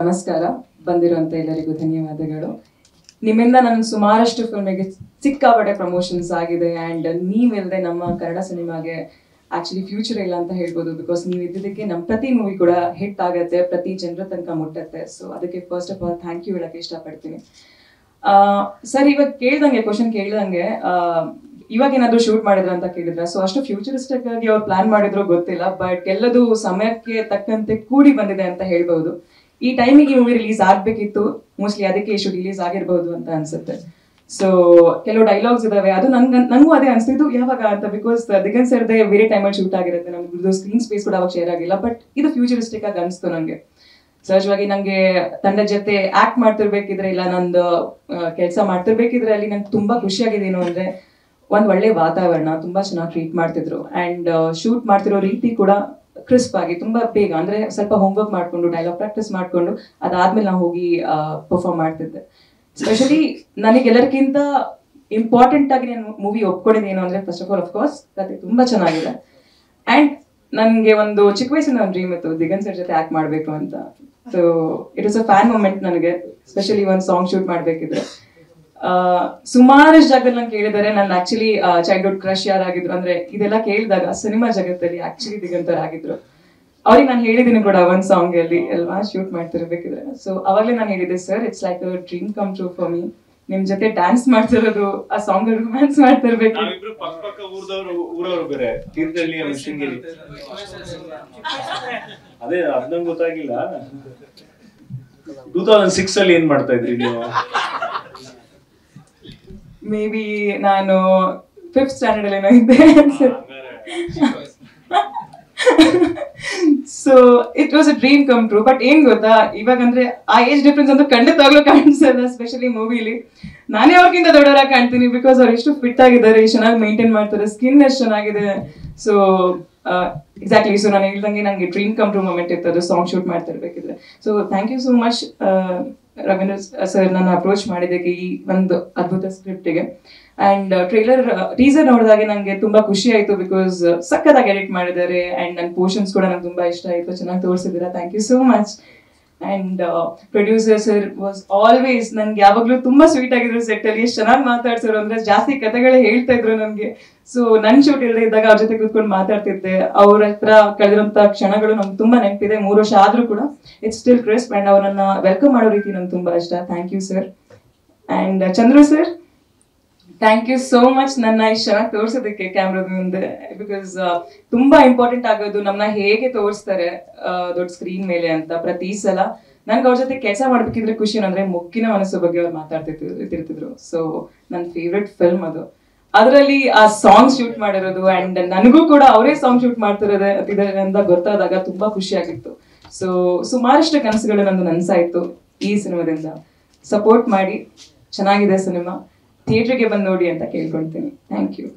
ನಮಸ್ಕಾರ, ಬಂದಿರುವಂತ ಎಲ್ಲರಿಗೂ ಧನ್ಯವಾದಗಳು. ನಿಮ್ಮಿಂದ ನನ್ನ ಸುಮಾರಷ್ಟು ಫಿಲ್ಮಿಗೆ ಸಿಕ್ಕಾಪಟ್ಟೆ ಪ್ರಮೋಷನ್ಸ್ ಆಗಿದೆ ಅಂಡ್ ನೀವಿಲ್ಲದೆ ನಮ್ಮ ಕನ್ನಡ ಸಿನಿಮಾಗೆ ಆಕ್ಚುಲಿ ಫ್ಯೂಚರ್ ಇಲ್ಲ ಅಂತ ಹೇಳ್ಬೋದು. ಬಿಕಾಸ್ ನೀವು ಇದ್ದಿದ್ದಕ್ಕೆ ನಮ್ಮ ಪ್ರತಿ ಮೂವಿ ಕೂಡ ಹಿಟ್ ಆಗುತ್ತೆ, ಪ್ರತಿ ಜನರ ತನಕ ಮುಟ್ಟತ್ತೆ. ಸೊ ಅದಕ್ಕೆ first of all thank you ಹೇಳಕ್ಕೆ ಇಷ್ಟಪಡ್ತೀನಿ. ಸರ್, ಇವಾಗ ಕ್ವಶನ್ ಕೇಳ್ದಂಗೆ ಇವಾಗ ಏನಾದ್ರು ಶೂಟ್ ಮಾಡಿದ್ರ ಅಂತ ಕೇಳಿದ್ರೆ, ಸೊ ಅಷ್ಟು ಫ್ಯೂಚರಿಸ್ಟಿಕ್ ಆಗಿ ಅವ್ರು ಪ್ಲಾನ್ ಮಾಡಿದ್ರು ಗೊತ್ತಿಲ್ಲ, ಬಟ್ ಎಲ್ಲದು ಸಮಯಕ್ಕೆ ತಕ್ಕಂತೆ ಕೂಡಿ ಬಂದಿದೆ ಅಂತ ಹೇಳ್ಬಹುದು. ಈ ಟೈಮಿಗೆ ಈ ಮೂವಿ ರಿಲೀಸ್ ಆಗ್ಬೇಕಿತ್ತು, ಮೋಸ್ಟ್ಲಿ ಅದಕ್ಕೆ ಇಷ್ಟು ರಿಲೀಸ್ ಆಗಿರ್ಬಹುದು ಅಂತ ಅನ್ಸುತ್ತೆ. ಸೊ ಕೆಲವು ಡೈಲಾಗ್ಸ್ ಇದಾವೆ, ಅದು ನಂಗೂ ಅದೇ ಅನ್ಸ್ತಿದ್ದು ಯಾವಾಗ ಅಂತ. ಬಿಕಾಸ್ ದಿಗಂತ್ ಸರ್ದೇ ಬೇರೆ ಟೈಮಲ್ಲಿ ಶೂಟ್ ಆಗಿರುತ್ತೆ, ನಮ್ದು ಸ್ಕ್ರೀನ್ ಸ್ಪೇಸ್ ಕೂಡ ಅವಾಗ ಶೇರ್ ಆಗಿಲ್ಲ. ಬಟ್ ಇದು ಫ್ಯೂಚರಿಸ್ಟಿಕ್ ಆಗಿ ಅನ್ಸ್ತು ನಂಗೆ. ಸಹಜವಾಗಿ ನಂಗೆ ತಂಡದ ಜೊತೆ ಆಕ್ಟ್ ಮಾಡ್ತಿರ್ಬೇಕಿದ್ರೆ, ಇಲ್ಲ ನಂದು ಕೆಲಸ ಮಾಡ್ತಿರ್ಬೇಕಿದ್ರೆ ಅಲ್ಲಿ ನಂಗೆ ತುಂಬಾ ಖುಷಿಯಾಗಿದ್ದೇನು ಅಂದ್ರೆ, ಒಂದ್ ಒಳ್ಳೆ ವಾತಾವರಣ, ತುಂಬಾ ಚೆನ್ನಾಗಿ ಟ್ರೀಟ್ ಮಾಡ್ತಿದ್ರು. ಅಂಡ್ ಶೂಟ್ ಮಾಡ್ತಿರೋ ರೀತಿ ಕೂಡ ಕ್ರಿಸ್ಪ್ ಆಗಿ, ತುಂಬಾ ಬೇಗ ಅಂದ್ರೆ ಸ್ವಲ್ಪ ಹೋಮ್ವರ್ಕ್ ಮಾಡ್ಕೊಂಡು ಡೈಲಾಗ್ ಪ್ರಾಕ್ಟೀಸ್ ಮಾಡ್ಕೊಂಡು ಅದಾದ್ಮೇಲೆ ನಾವು ಹೋಗಿ ಪರ್ಫಾರ್ಮ್ ಮಾಡ್ತಿದ್ದೆ. ಸ್ಪೆಷಲಿ ನನಗೆಲ್ಲರಿಗಿಂತ ಇಂಪಾರ್ಟೆಂಟ್ ಆಗಿ ನಾನು ಮೂವಿ ಒಪ್ಕೊಂಡಿದ್ದೇನು ಅಂದ್ರೆ, ಫಸ್ಟ್ ಆಫ್ ಆಲ್ ಅಫ್ಕೋರ್ಸ್ ಕತೆ ತುಂಬಾ ಚೆನ್ನಾಗಿದೆ. ಅಂಡ್ ನನ್ಗೆ ಒಂದು ಚಿಕ್ಕ ವಯಸ್ಸಿನ ಒಂದು ಡ್ರೀಮ್ ಇತ್ತು, ದಿಗಂತ್ ಸರ್ ಜೊತೆ ಆಕ್ಟ್ ಮಾಡ್ಬೇಕು ಅಂತ. So it was a fan moment ನನಗೆ. ಸ್ಪೆಷಲಿ ಒಂದು ಸಾಂಗ್ ಶೂಟ್ ಮಾಡ್ಬೇಕಿದ್ರೆ ಸುಮಾರಷ್ಟು ಜಾಗದಲ್ಲಿ ನಂಗೆ ಕೇಳಿದ್ದಾರೆ ನನ್ನ ಆಕ್ಚುಲಿ ಚೈಲ್ಡ್ಹುಡ್ ಕ್ರಶ್ ಯಾರಾಗಿದ್ರು ಅಂದ್ರೆ, ಇದೆಲ್ಲ ಕೇಳಿದಾಗ ಸಿನಿಮಾ ಜಗತ್ತಲ್ಲಿ ಆಕ್ಚುಲಿ ದಿಗಂತರ್ ಆಗಿದ್ರು. ಅವ್ರಿಗೆ ನಾನು ಹೇಳಿದ್ದೀನಿ ಕೂಡ ಒಂದ್ ಸಾಂಗ್ ಅಲ್ಲಿ ಅಲ್ವಾ ಶೂಟ್ ಮಾಡ್ತಿರ್ಬೇಕಿದ್ರೆ. ಸೊ ಅವಾಗಲೇ ನಾನು ಹೇಳಿದ್ದೆ, sir it's like a dream come true for me, ನಿಮ್ ಜೊತೆ ಡ್ಯಾನ್ಸ್ ಮಾಡ್ತಿರೋದು, ಆ ಸಾಂಗ್ ರೊಮ್ಯಾನ್ಸ್ ಮಾಡ್ತಿರ್ಬೇಕು. ಅದೇ ಅದ್ನಂಗೆ ಗೊತ್ತಾಗಿಲ್ಲ. 2006 ಅಲ್ಲಿ ಏನ್ ಮಾಡ್ತಾ ಇದ್ರಿ ನೀವು? ಮೇ ಬಿ ನಾನು 5th ಸ್ಟ್ಯಾಂಡರ್ಡ್ ಅಲ್ಲಿ ಏನೋ ಇದ್ದೆ ಅನ್ಸುತ್ತೆ. So it was a dream come true. But ಏನ್ ಗೊತ್ತಾ, ಇವಾಗಂದ್ರೆ ಆ ಏಜ್ ಡಿಫ್ರೆನ್ಸ್ ಅಂತ ಖಂಡಿತವಾಗ್ಲೂ ಕಾಣಿಸಲ್ಲ. ಸ್ಪೆಷಲಿ ಮೂವಿಲಿ ನಾನೇ ಅವ್ರಿಗಿಂತ ದೊಡ್ಡವರಾಗಿ ಕಾಣ್ತೀನಿ. ಬಿಕಾಸ್ ಅವ್ರು ಎಷ್ಟು ಫಿಟ್ ಆಗಿದ್ದಾರೆ, ಚೆನ್ನಾಗಿ ಮೇಂಟೈನ್ ಮಾಡ್ತಾರೆ, ಸ್ಕಿನ್ ಎಷ್ಟು ಚೆನ್ನಾಗಿದೆ. ಸೊ ಎಕ್ಸಾಕ್ಟ್ಲಿ, ಸೊ ನಾನು ಹೇಳ್ದಂಗೆ ನಂಗೆ ಡ್ರೀಮ್ ಕಮ್ ಟ್ರೂ ಮೂಮೆಂಟ್ ಇತ್ತು ಅದು ಸಾಂಗ್ ಶೂಟ್ ಮಾಡ್ತಿರ್ಬೇಕಿದ್ರೆ. So thank you so much Ravindra sir ನನ್ನ ಅಪ್ರೋಚ್ ಮಾಡಿದ್ದಕ್ಕೆ ಈ ಒಂದು ಅದ್ಭುತ ಸ್ಕ್ರಿಪ್ಟಿಗೆ. ಅಂಡ್ ಟೀಸರ್ ನೋಡಿದಾಗ ನಂಗೆ ತುಂಬಾ ಖುಷಿ ಆಯ್ತು, ಬಿಕಾಸ್ ಸಕ್ಕತ್ತಾಗಿ ಎಡಿಟ್ ಮಾಡಿದ್ದಾರೆ. ಅಂಡ್ ನನ್ನ ಪೋರ್ಷನ್ಸ್ ಕೂಡ ನಂಗೆ ತುಂಬಾ ಇಷ್ಟ ಆಯ್ತು, ಚೆನ್ನಾಗಿ ತೋರಿಸಿದ್ದೀರಾ, thank you so much. And producer sir was always ನನ್ಗೆ ಯಾವಾಗ್ಲೂ ತುಂಬಾ ಸ್ವೀಟ್ ಆಗಿದ್ರು ಸೆಟ್ ಅಲ್ಲಿ. ಎಷ್ಟು ಚೆನ್ನಾಗಿ ಮಾತಾಡ್ಸೋರು ಅಂದ್ರೆ, ಜಾಸ್ತಿ ಕಥೆಗಳೇ ಹೇಳ್ತಾ ಇದ್ರು ನನ್ಗೆ. ಸೊ ನನ್ ಶೂಟ್ ಇಲ್ಲದೆ ಇದ್ದಾಗ ಅವ್ರ ಜೊತೆ ಕೂತ್ಕೊಂಡು ಮಾತಾಡ್ತಿದ್ದೆ. ಅವ್ರ ಹತ್ರ ಕಳೆದಿರುವಂತ ಕ್ಷಣಗಳು ನಮ್ಗೆ ತುಂಬಾ ನೆನಪಿದೆ. 3 ವರ್ಷ ಆದ್ರೂ ಕೂಡ ಇಟ್ಸ್ ಸ್ಟಿಲ್ ಕ್ರಿಸ್ಪ್. ಅಂಡ್ ಅವ್ರನ್ನ ವೆಲ್ಕಮ್ ಮಾಡೋ ರೀತಿ ನಂಗೆ ತುಂಬಾ ಇಷ್ಟ. Thank you sir. And Chandru sir, thank you so much ನನ್ನ ಇಷ್ಟು ಚೆನ್ನಾಗಿ ತೋರ್ಸೋದಕ್ಕೆ ಕ್ಯಾಮ್ರಾದ ಮುಂದೆ. ಬಿಕಾಸ್ ತುಂಬಾ ಇಂಪಾರ್ಟೆಂಟ್ ಆಗೋದು ನಮ್ಮನ್ನ ಹೇಗೆ ತೋರಿಸ್ತಾರೆ ದೊಡ್ಡ ಸ್ಕ್ರೀನ್ ಮೇಲೆ ಅಂತ. ಪ್ರತಿ ಸಲ ನನ್ಗೆ ಅವ್ರ ಜೊತೆ ಕೆಲಸ ಮಾಡ್ಬೇಕಿದ್ರೆ ಖುಷಿ ಅಂದ್ರೆ, ಮುಗ್ಗಿನ ಮನಸ್ಸು ಬಗ್ಗೆ ಅವ್ರು ಮಾತಾಡ್ತಿರ್ತಿದ್ರು. ಸೊ ನನ್ನ ಫೇವ್ರೆಟ್ ಫಿಲ್ಮ್ ಅದು. ಅದರಲ್ಲಿ ಆ ಸಾಂಗ್ ಶೂಟ್ ಮಾಡಿರೋದು ಅಂಡ್ ನನಗೂ ಕೂಡ ಅವರೇ ಸಾಂಗ್ ಶೂಟ್ ಮಾಡ್ತಿರೋದೇ ಅಂತ ಗೊತ್ತಾದಾಗ ತುಂಬಾ ಖುಷಿ ಆಗಿತ್ತು. ಸೊ ಸುಮಾರಷ್ಟು ಕನಸುಗಳು ನಂದು ನನಸಾಯ್ತು ಈ ಸಿನಿಮಾದಿಂದ. ಸಪೋರ್ಟ್ ಮಾಡಿ, ಚೆನ್ನಾಗಿದೆ ಸಿನಿಮಾ, ಥಿಯೇಟರ್ಗೆ ಬಂದು ನೋಡಿ ಅಂತ ಕೇಳ್ಕೊಳ್ತೀನಿ. Thank you.